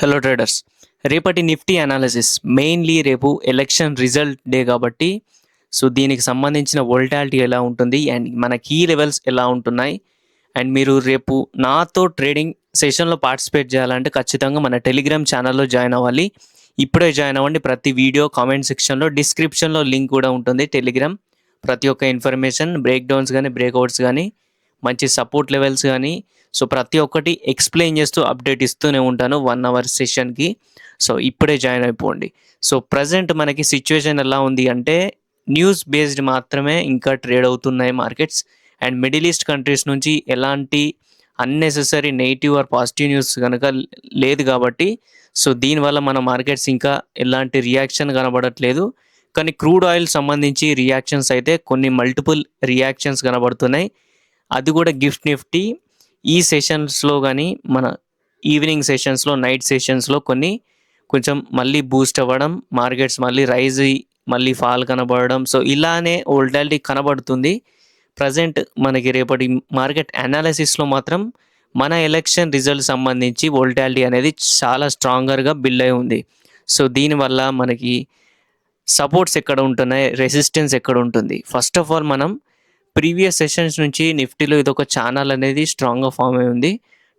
Hello traders. రేపటి Nifty analysis mainly రేపు election result day కాబట్టి దీనికి సంబంధించిన వోల్టాలిటీ ఎలా ఉంటుంది అండ్ మన కీ లెవెల్స్ ఎలా ఉంటున్నాయి అండ్ మీరు రేపు నాతో ట్రేడింగ్ సెషన్లో పార్టిసిపేట్ చేయాలంటే ఖచ్చితంగా మన టెలిగ్రామ్ ఛానల్లో జాయిన్ అవ్వాలి. ఇప్పుడే జాయిన్ అవ్వండి. ప్రతి వీడియో కామెంట్ సెక్షన్లో డిస్క్రిప్షన్లో లింక్ కూడా ఉంటుంది. టెలిగ్రామ్ ప్రతి ఒక్క ఇన్ఫర్మేషన్, బ్రేక్ డౌన్స్ కానీ బ్రేక్అవుట్స్ కానీ మంచి సపోర్ట్ లెవెల్స్ కానీ ప్రతి ఒక్కటి ఎక్స్ప్లెయిన్ చేస్తూ అప్డేట్ ఇస్తూనే ఉంటాను 1 అవర్ సెషన్కి. ఇప్పుడే జాయిన్ అయిపోండి. ప్రజెంట్ మనకి సిచ్యువేషన్ ఎలా ఉంది అంటే న్యూస్ బేస్డ్ మాత్రమే ఇంకా ట్రేడ్ అవుతున్నాయి markets and middle east countries నుంచి ఎలాంటి unnecessary negative or positive news కనుక లేదు కాబట్టి దీనివల్ల మన మార్కెట్స్ ఇంకా ఎలాంటి రియాక్షన్ కనబడట్లేదు. కానీ క్రూడ్ ఆయిల్ సంబంధించి రియాక్షన్స్ అయితే కొన్ని మల్టిపుల్ రియాక్షన్స్ కనబడుతున్నాయి. అది కూడా గిఫ్ట్ నిఫ్టీ ఈ సెషన్స్లో కానీ మన ఈవినింగ్ సెషన్స్లో, నైట్ సెషన్స్లో కొంచెం మళ్ళీ బూస్ట్ అవ్వడం, మార్కెట్స్ మళ్ళీ రైజ్ మళ్ళీ ఫాల్ కనబడడం, ఇలానే వోల్టాలిటీ కనబడుతుంది. ప్రజెంట్ మనకి రేపటి మార్కెట్ అనాలిసిస్లో మాత్రం మన ఎలక్షన్ రిజల్ట్ సంబంధించి వోల్టాలిటీ అనేది చాలా స్ట్రాంగర్గా బిల్డ్ అయి ఉంది. దీనివల్ల మనకి సపోర్ట్స్ ఎక్కడ ఉంటున్నాయి, రెసిస్టెన్స్ ఎక్కడ ఉంటుంది. ఫస్ట్ ఆఫ్ ఆల్ మనం ప్రీవియస్ సెషన్స్ నుంచి నిఫ్టీలో ఇదొక ఛానల్ అనేది స్ట్రాంగ్గా ఫామ్ అయి ఉంది.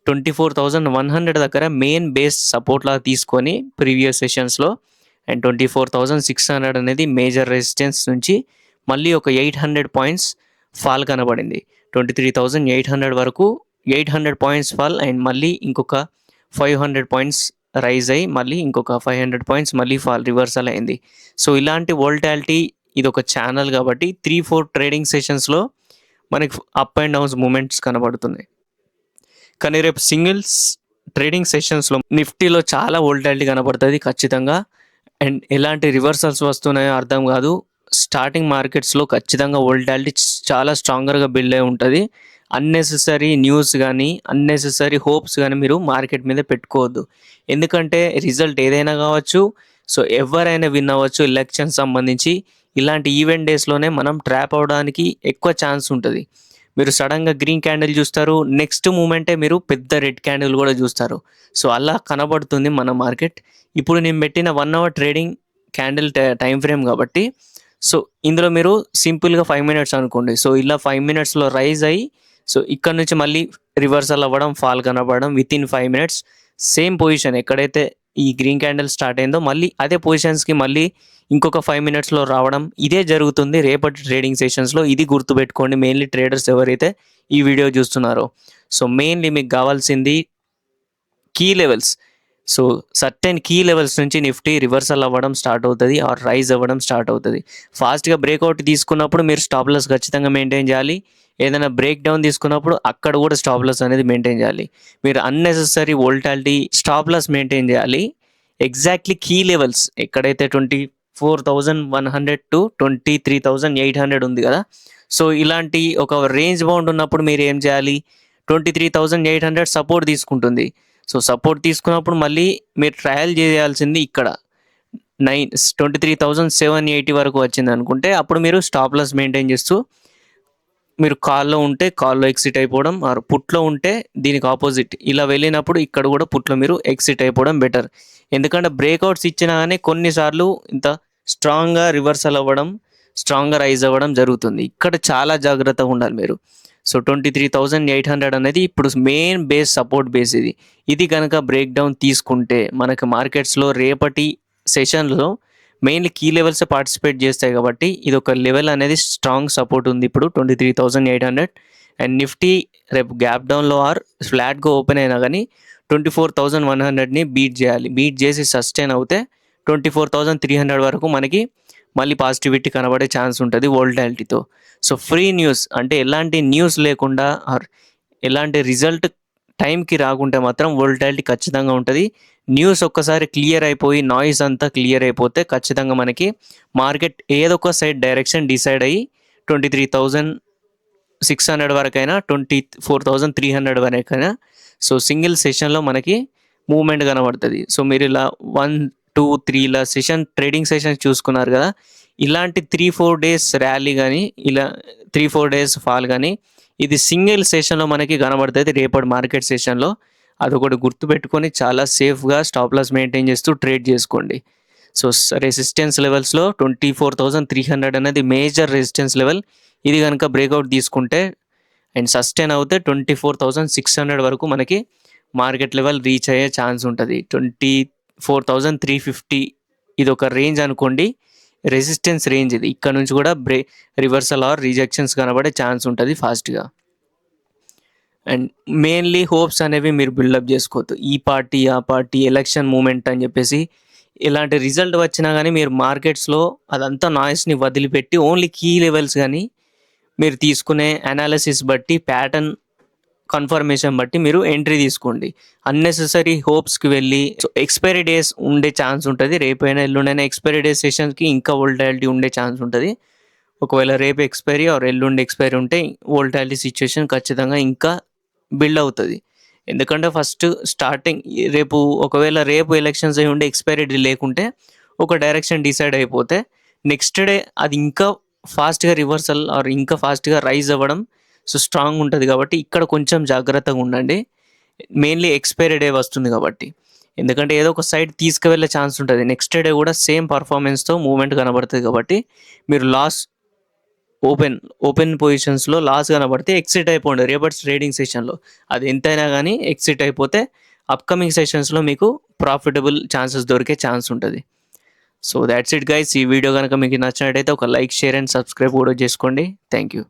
24,100 దగ్గర మెయిన్ బేస్ సపోర్ట్లా తీసుకొని ప్రీవియస్ సెషన్స్లో అండ్ 24,600 అనేది మేజర్ రెసిస్టెన్స్ నుంచి మళ్ళీ ఒక 800 పాయింట్స్ ఫాల్ కనబడింది. 23,800 వరకు 800 పాయింట్స్ ఫాల్ అండ్ మళ్ళీ ఇంకొక 500 పాయింట్స్ రైజ్ అయ్యి మళ్ళీ ఇంకొక 500 పాయింట్స్ మళ్ళీ ఫాల్ రివర్సల్ అయింది. ఇలాంటి వోల్టాలిటీ ఇది ఒక ఛానల్ కాబట్టి 3-4 ట్రేడింగ్ సెషన్స్లో మనకి అప్ అండ్ డౌన్స్ మూమెంట్స్ కనబడుతున్నాయి. కానీ రేపు సింగిల్స్ ట్రేడింగ్ సెషన్స్లో నిఫ్టీలో చాలా వోల్టాలిటీ కనబడుతుంది ఖచ్చితంగా. అండ్ ఎలాంటి రివర్సల్స్ వస్తున్నాయో అర్థం కాదు. స్టార్టింగ్ మార్కెట్స్లో ఖచ్చితంగా వోల్టాలిటీ చాలా స్ట్రాంగర్గా బిల్డ్ అయి ఉంటుంది. అన్నెసెసరీ న్యూస్ కానీ అన్నెసెసరీ హోప్స్ కానీ మీరు మార్కెట్ మీద పెట్టుకోవద్దు. ఎందుకంటే రిజల్ట్ ఏదైనా కావచ్చు, ఎవరైనా విన్ అవ్వచ్చు. ఎలక్షన్ సంబంధించి ఇలాంటి ఈవెంట్ డేస్లోనే మనం ట్రాప్ అవడానికి ఎక్కువ ఛాన్స్ ఉంటుంది. మీరు సడన్గా గ్రీన్ క్యాండిల్ చూస్తారు, నెక్స్ట్ మూమెంటే మీరు పెద్ద రెడ్ క్యాండిల్ కూడా చూస్తారు. అలా కనబడుతుంది మన మార్కెట్. ఇప్పుడు నేను పెట్టిన 1 hour trading candle time frame కాబట్టి ఇందులో మీరు సింపుల్గా 5 మినిట్స్ అనుకోండి. ఇలా 5 మినిట్స్లో రైజ్ అయ్యి ఇక్కడ నుంచి మళ్ళీ రివర్సల్ అవ్వడం, ఫాల్ కనబడడం వితిన్ 5 మినిట్స్ సేమ్ పొజిషన్ ఎక్కడైతే ఈ గ్రీన్ క్యాండిల్ స్టార్ట్ అయిందో మళ్ళీ అదే పొజిషన్స్కి మళ్ళీ ఇంకొక 5 మినిట్స్లో రావడం, ఇదే జరుగుతుంది రేపటి ట్రేడింగ్ సెషన్స్లో. ఇది గుర్తుపెట్టుకోండి మెయిన్లీ ట్రేడర్స్ ఎవరైతే ఈ వీడియో చూస్తున్నారో. మెయిన్లీ మీకు కావాల్సింది key levels. Certain key levels నుంచి నిఫ్టీ రివర్సల్ అవ్వడం స్టార్ట్ అవుతుంది ఆర్ రైజ్ అవ్వడం స్టార్ట్ అవుతుంది. ఫాస్ట్గా బ్రేక్అవుట్ తీసుకున్నప్పుడు మీరు స్టాప్ లాస్ ఖచ్చితంగా మెయింటైన్ చేయాలి. ఏదైనా బ్రేక్ డౌన్ తీసుకున్నప్పుడు అక్కడ కూడా స్టాప్ లాస్ అనేది మెయింటైన్ చేయాలి. మీరు unnecessary volatility stop loss maintain చేయాలి. ఎగ్జాక్ట్లీ కీ లెవెల్స్ ఎక్కడైతే 24,100 to 23,800 ఉంది కదా. ఇలాంటి ఒక రేంజ్ బౌండ్ ఉన్నప్పుడు మీరు ఏం చేయాలి, 23,800 సపోర్ట్ తీసుకుంటుంది. సపోర్ట్ తీసుకున్నప్పుడు మళ్ళీ మీరు ట్రయల్ చేయాల్సింది ఇక్కడ 23,780 వరకు వచ్చింది అనుకుంటే అప్పుడు మీరు స్టాప్ లాస్ మెయింటైన్ చేస్తూ మీరు కాల్లో ఉంటే కాల్లో ఎగ్జిట్ అయిపోవడం, ఆర్ పుట్లో ఉంటే దీనికి ఆపోజిట్ ఇలా వెళ్ళినప్పుడు ఇక్కడ కూడా పుట్లో మీరు ఎగ్జిట్ అయిపోవడం బెటర్. ఎందుకంటే బ్రేక్అవుట్స్ ఇచ్చినా కానీ కొన్నిసార్లు ఇంత స్ట్రాంగ్గా రివర్సల్ అవ్వడం, స్ట్రాంగ్గా రైజ్ అవ్వడం జరుగుతుంది. ఇక్కడ చాలా జాగ్రత్తగా ఉండాలి మీరు. 23,800 అనేది ఇప్పుడు మెయిన్ బేస్ సపోర్ట్ బేస్. ఇది కనుక బ్రేక్ డౌన్ తీసుకుంటే మనకి మార్కెట్స్లో రేపటి సెషన్లో మెయిన్లీ కీ లెవెల్స్ పార్టిసిపేట్ చేస్తాయి కాబట్టి ఇది ఒక లెవెల్ అనేది స్ట్రాంగ్ సపోర్ట్ ఉంది ఇప్పుడు 23,800. అండ్ నిఫ్టీ రేపు గ్యాప్ డౌన్లో ఆర్ ఫ్లాట్గా ఓపెన్ అయినా కానీ 24,100ని బీట్ చేయాలి. బీట్ చేసి సస్టైన్ అవుతే 24,300 వరకు మనకి మళ్ళీ పాజిటివిటీ కనబడే ఛాన్స్ ఉంటుంది వోల్టాలిటీతో. ఫ్రీ న్యూస్ అంటే ఎలాంటి న్యూస్ లేకుండా ఆర్ ఎలాంటి రిజల్ట్ టైంకి రాకుంటే మాత్రం వోల్టాలిటీ ఖచ్చితంగా ఉంటుంది. న్యూస్ ఒక్కసారి క్లియర్ అయిపోయి నాయిస్ అంతా క్లియర్ అయిపోతే ఖచ్చితంగా మనకి మార్కెట్ ఏదొక సైడ్ డైరెక్షన్ డిసైడ్ అయ్యి 23,600 వరకైనా 24,300 వరకైనా సింగిల్ సెషన్లో మనకి మూవ్మెంట్ కనబడుతుంది. మీరు ఇలా 1, 2, 3 ఇలా ట్రేడింగ్ సెషన్స్ చూసుకున్నారు కదా. ఇలాంటి 3-4 డేస్ ర్యాలీ కానీ ఇలా 3-4 డేస్ ఫాల్ కానీ ఇది సింగిల్ సెషన్లో మనకి కనబడుతుంది రేపటి మార్కెట్ సెషన్లో. అదొకటి గుర్తుపెట్టుకొని చాలా సేఫ్గా స్టాప్ లాస్ మెయింటైన్ చేస్తూ ట్రేడ్ చేసుకోండి. సో రెసిస్టెన్స్ లెవెల్స్లో 24,300 అనేది మేజర్ రెసిస్టెన్స్ లెవెల్. ఇది కనుక బ్రేక్అవుట్ తీసుకుంటే అండ్ సస్టైన్ అవుతే 24,600 వరకు మనకి మార్కెట్ లెవెల్ రీచ్ అయ్యే ఛాన్స్ ఉంటుంది. 24,350 ఇది ఒక రేంజ్ అనుకోండి, రెసిస్టెన్స్ రేంజ్ ఇది. ఇక్కడ నుంచి కూడా రివర్సల్ ఆర్ రిజెక్షన్స్ కనబడే ఛాన్స్ ఉంటుంది ఫాస్ట్గా. అండ్ మెయిన్లీ హోప్స్ అనేవి మీరు బిల్డప్ చేసుకోవద్దు. ఈ పార్టీ ఆ పార్టీ ఎలక్షన్ మూమెంట్ అని చెప్పేసి ఇలాంటి రిజల్ట్ వచ్చినా కానీ మీరు మార్కెట్స్లో అదంతా నాయిస్ని వదిలిపెట్టి ఓన్లీ కీ లెవెల్స్ కానీ మీరు తీసుకునే అనాలిసిస్ బట్టి ప్యాటర్న్ కన్ఫర్మేషన్ బట్టి మీరు ఎంట్రీ తీసుకోండి. అన్నెసెసరీ హోప్స్కి వెళ్ళి ఎక్స్పైరీ డేస్ ఉండే ఛాన్స్ ఉంటుంది. రేపైనా ఎల్లుండైనా ఎక్స్పైరీ డే సెషన్స్కి ఇంకా వోల్టాలిటీ ఉండే ఛాన్స్ ఉంటుంది. ఒకవేళ రేపు ఎక్స్పైరీ ఆర్ ఎల్లుండి ఎక్స్పైరీ ఉంటే వోల్టాలిటీ సిచ్యువేషన్ ఖచ్చితంగా ఇంకా బిల్డ్ అవుతుంది. ఎందుకంటే ఫస్ట్ స్టార్టింగ్ ఒకవేళ రేపు ఎలక్షన్స్ అయి ఉండే ఎక్స్పైరీ లేకుంటే ఒక డైరెక్షన్ డిసైడ్ అయిపోతే నెక్స్ట్ డే అది ఇంకా ఫాస్ట్గా రివర్సల్ ఆర్ ఇంకా ఫాస్ట్గా రైజ్ అవ్వడం సో స్ట్రాంగ్ ఉంటుంది. కాబట్టి ఇక్కడ కొంచెం జాగ్రత్తగా ఉండండి. మెయిన్లీ ఎక్స్పైరీ డే వస్తుంది కాబట్టి, ఎందుకంటే ఏదో ఒక సైడ్ తీసుకువెళ్ళే ఛాన్స్ ఉంటుంది. నెక్స్ట్ డే కూడా సేమ్ పర్ఫార్మెన్స్తో మూవ్మెంట్ కనబడుతుంది. కాబట్టి మీరు ఓపెన్ పొజిషన్స్లో లాస్ కనబడితే ఎక్సిట్ అయిపోండి రేపటి ట్రేడింగ్ సెషన్లో. అది ఎంతైనా కానీ ఎక్సిట్ అయిపోతే అప్కమింగ్ సెషన్స్లో మీకు ప్రాఫిటబుల్ ఛాన్సెస్ దొరికే ఛాన్స్ ఉంటుంది. So that's it guys. ఈ వీడియో కనుక మీకు నచ్చినట్టయితే ఒక లైక్, షేర్ అండ్ సబ్స్క్రైబ్ కూడా చేసుకోండి. Thank you.